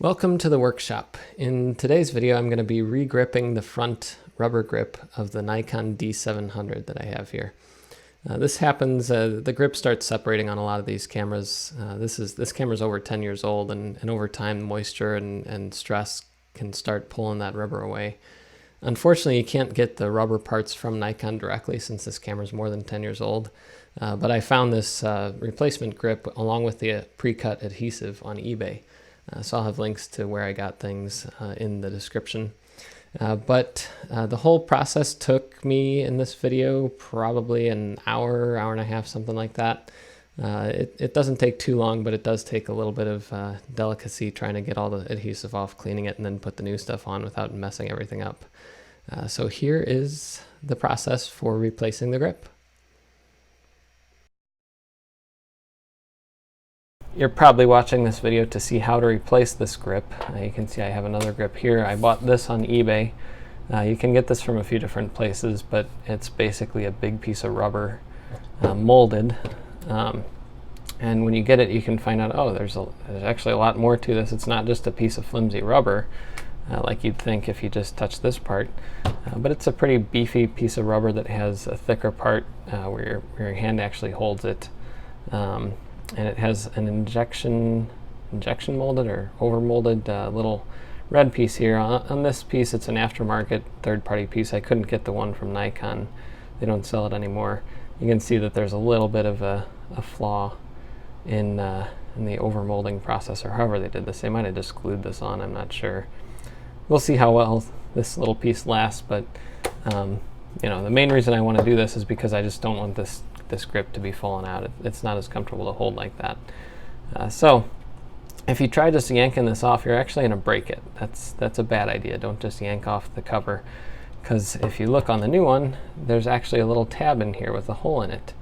Welcome to the workshop. In today's video, I'm going to be re-gripping the front rubber grip of the Nikon D700 that I have here. This happens, the grip starts separating on a lot of these cameras. This camera's over 10 years old, and over time moisture and stress can start pulling that rubber away. Unfortunately, you can't get the rubber parts from Nikon directly since this camera's more than 10 years old. But I found this replacement grip along with the pre-cut adhesive on eBay. So I'll have links to where I got things in the description. But the whole process took me in this video probably an hour, hour and a half, something like that. It doesn't take too long, but it does take a little bit of delicacy trying to get all the adhesive off, cleaning it, and then put the new stuff on without messing everything up. So here is the process for replacing the grip. You're probably watching this video to see how to replace this grip. You can see I have another grip here. I bought this on eBay. You can get this from a few different places, but it's basically a big piece of rubber molded. And when you get it, you can find out, oh, there's actually a lot more to this. It's not just a piece of flimsy rubber like you'd think if you just touch this part. But it's a pretty beefy piece of rubber that has a thicker part where your hand actually holds it. And it has an injection molded or over molded little red piece here. On this piece, it's an aftermarket third-party piece. I couldn't get the one from Nikon. They don't sell it anymore. You can see that there's a little bit of a flaw in the over molding process, or however they did this. They might have just glued this on, I'm not sure. We'll see how well this little piece lasts, but you know, the main reason I want to do this is because I just don't want this grip to be falling out. It's not as comfortable to hold like that. So if you try just yanking this off, you're actually going to break it. That's a bad idea. Don't just yank off the cover, because if you look on the new one, there's actually a little tab in here with a hole in it,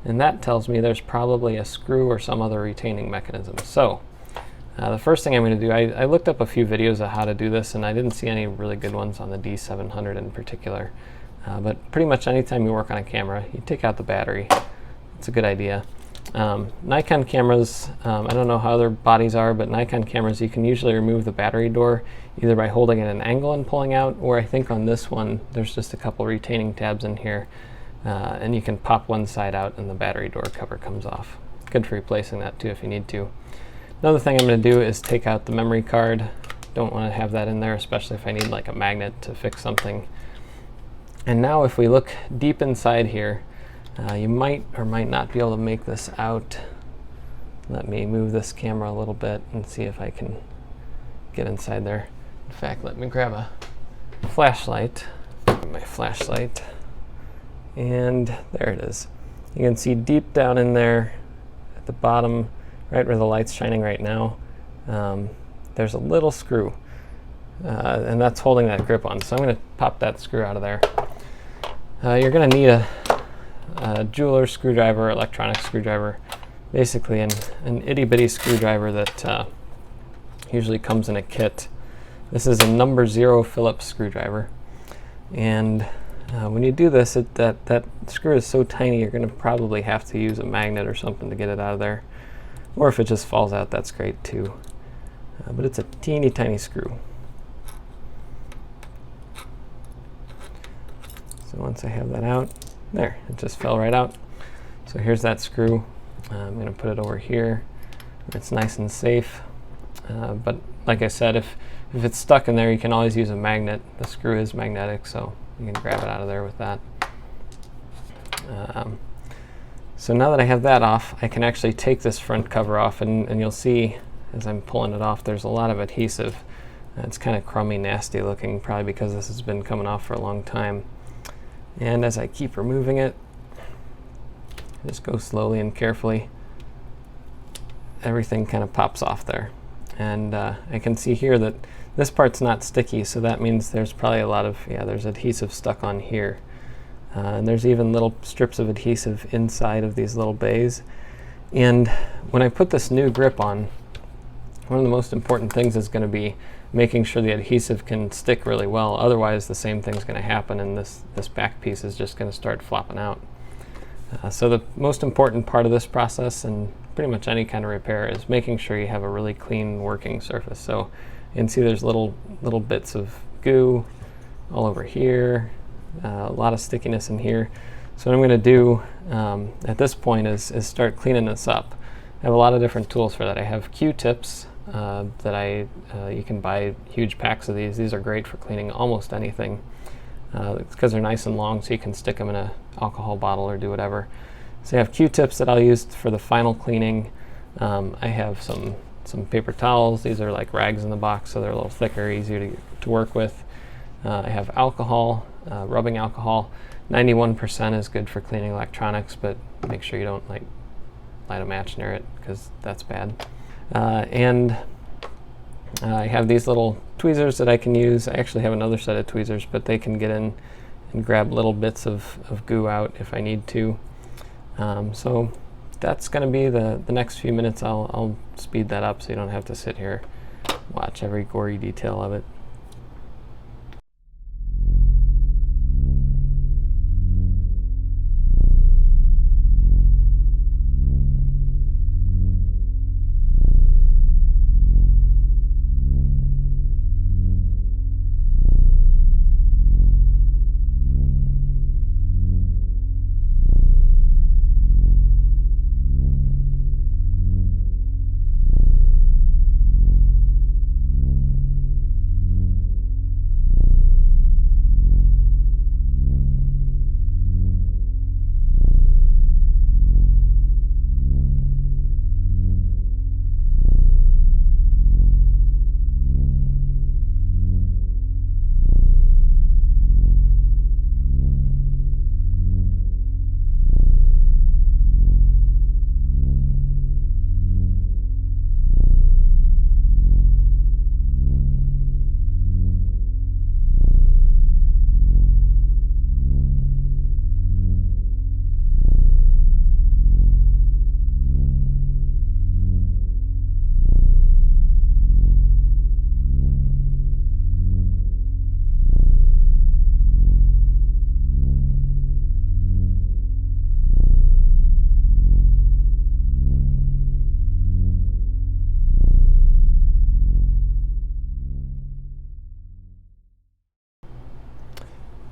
and that tells me there's probably a screw or some other retaining mechanism. So the first thing I'm going to do, I looked up a few videos of how to do this, and I didn't see any really good ones on the D700 in particular. But pretty much anytime you work on a camera, you take out the battery. It's a good idea. Nikon cameras, I don't know how other bodies are, but Nikon cameras, you can usually remove the battery door either by holding it at an angle and pulling out, or I think on this one, there's just a couple retaining tabs in here, and you can pop one side out and the battery door cover comes off. Good for replacing that too if you need to. Another thing I'm going to do is take out the memory card. Don't want to have that in there, especially if I need like a magnet to fix something. And now if we look deep inside here, you might or might not be able to make this out. Let me move this camera a little bit and see if I can get inside there. In fact, let me grab a flashlight, my flashlight, and there it is. You can see deep down in there at the bottom, right where the light's shining right now, there's a little screw. And that's holding that grip on. So I'm going to pop that screw out of there. You're going to need a jeweler's screwdriver, electronic screwdriver, basically an itty-bitty screwdriver that usually comes in a kit. This is a number 0 Phillips screwdriver. And when you do this, that screw is so tiny you're going to probably have to use a magnet or something to get it out of there. Or if it just falls out, that's great too. But it's a teeny tiny screw. So once I have that out, there, it just fell right out. So here's that screw. I'm going to put it over here. It's nice and safe. But like I said, if it's stuck in there, you can always use a magnet. The screw is magnetic, so you can grab it out of there with that. So now that I have that off, I can actually take this front cover off, and you'll see as I'm pulling it off, there's a lot of adhesive. It's kind of crummy, nasty looking, probably because this has been coming off for a long time. And as I keep removing it, just go slowly and carefully, everything kind of pops off there. And I can see here that this part's not sticky, so that means there's probably a lot of, there's adhesive stuck on here. And there's even little strips of adhesive inside of these little bays. And when I put this new grip on, one of the most important things is going to be making sure the adhesive can stick really well. Otherwise, the same thing's going to happen, and this back piece is just going to start flopping out. So the most important part of this process, and pretty much any kind of repair is making sure you have a really clean working surface. So you can see there's little bits of goo all over here, a lot of stickiness in here. So what I'm going to do at this point is start cleaning this up. I have a lot of different tools for that. I have Q-tips that you can buy huge packs of these. These are great for cleaning almost anything. It's because they're nice and long, so you can stick them in an alcohol bottle or do whatever. So I have Q-tips that I'll use for the final cleaning. I have some paper towels. These are like rags in the box, so they're a little thicker, easier to work with. I have alcohol, rubbing alcohol. 91% is good for cleaning electronics, but make sure you don't like light a match near it, because that's bad. And I have these little tweezers that I can use. I actually have another set of tweezers, but they can get in and grab little bits of goo out if I need to. So that's going to be the next few minutes. I'll speed that up so you don't have to sit here watch every gory detail of it.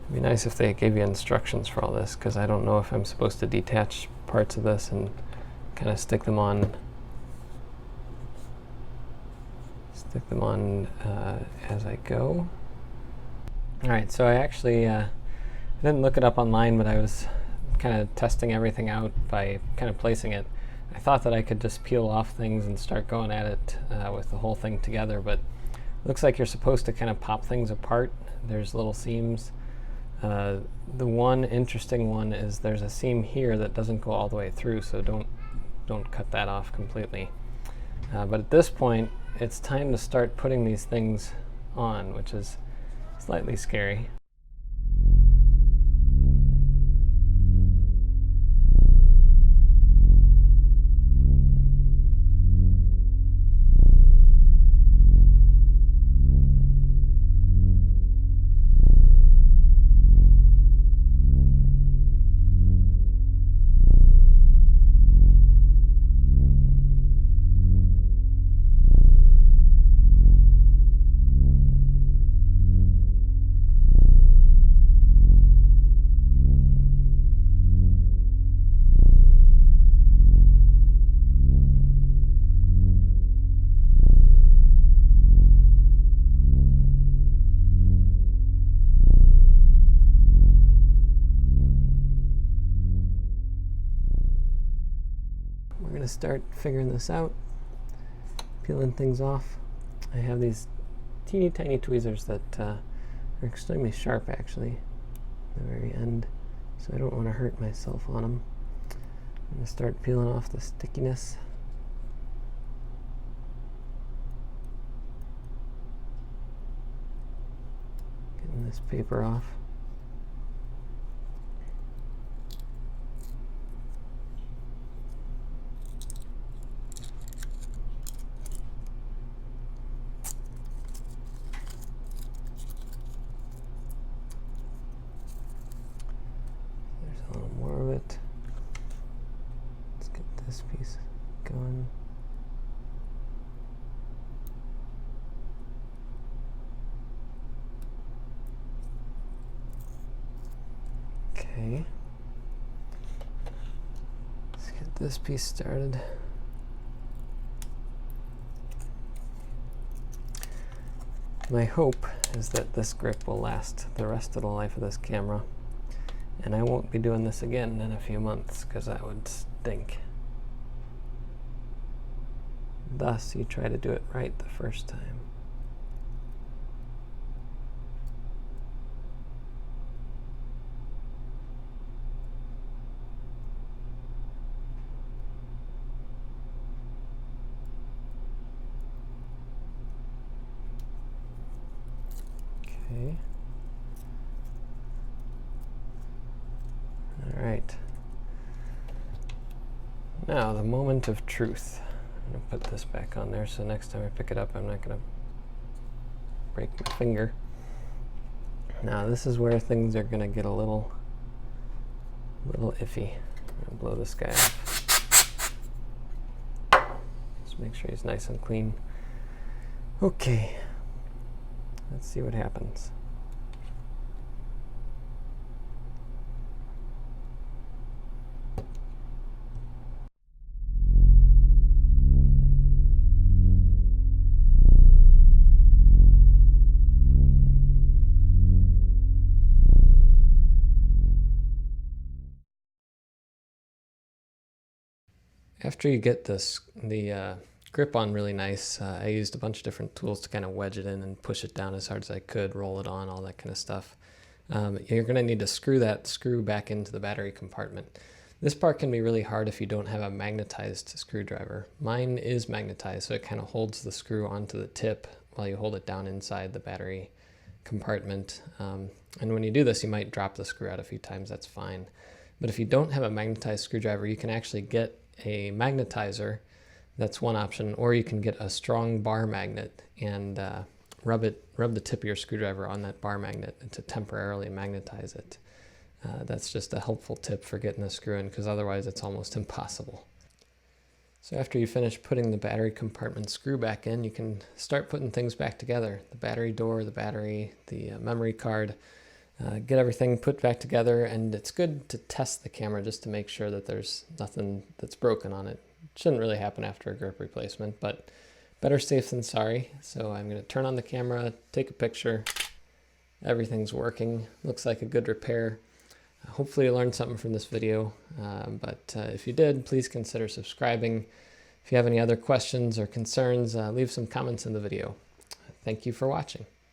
It'd be nice if they gave you instructions for all this, because I don't know if I'm supposed to detach parts of this and kind of stick them on as I go. Alright, so I actually I didn't look it up online, but I was kind of testing everything out by kind of placing it. I thought that I could just peel off things and start going at it with the whole thing together, but it looks like you're supposed to kind of pop things apart. There's little seams. The one interesting one is there's a seam here that doesn't go all the way through, so don't cut that off completely. But at this point, it's time to start putting these things on, which is slightly scary. We're going to start figuring this out, peeling things off. I have these teeny tiny tweezers that are extremely sharp, actually, at the very end, so I don't want to hurt myself on them. I'm going to start peeling off the stickiness. Getting this paper off. This piece going. Okay. Let's get this piece started. My hope is that this grip will last the rest of the life of this camera, and I won't be doing this again in a few months, because that would stink. Thus, you try to do it right the first time. Okay. All right. Now, the moment of truth. I'm going to put this back on there so next time I pick it up, I'm not going to break my finger. Now, this is where things are going to get a little iffy. I'm going to blow this guy off. Just make sure he's nice and clean. Okay. Let's see what happens. After you get the grip on really nice, I used a bunch of different tools to kind of wedge it in and push it down as hard as I could, roll it on, all that kind of stuff. You're going to need to screw that screw back into the battery compartment. This part can be really hard if you don't have a magnetized screwdriver. Mine is magnetized, so it kind of holds the screw onto the tip while you hold it down inside the battery compartment. And when you do this, you might drop the screw out a few times, that's fine. But if you don't have a magnetized screwdriver, you can actually get a magnetizer. That's one option, or you can get a strong bar magnet and rub the tip of your screwdriver on that bar magnet to temporarily magnetize it. That's just a helpful tip for getting the screw in, because otherwise it's almost impossible. So after you finish putting the battery compartment screw back in, you can start putting things back together. The battery door, the battery, the memory card. Get everything put back together, and it's good to test the camera just to make sure that there's nothing that's broken on it. It shouldn't really happen after a grip replacement, but better safe than sorry. So I'm going to turn on the camera, take a picture. Everything's working. Looks like a good repair. Hopefully you learned something from this video, but if you did, please consider subscribing. If you have any other questions or concerns, leave some comments in the video. Thank you for watching.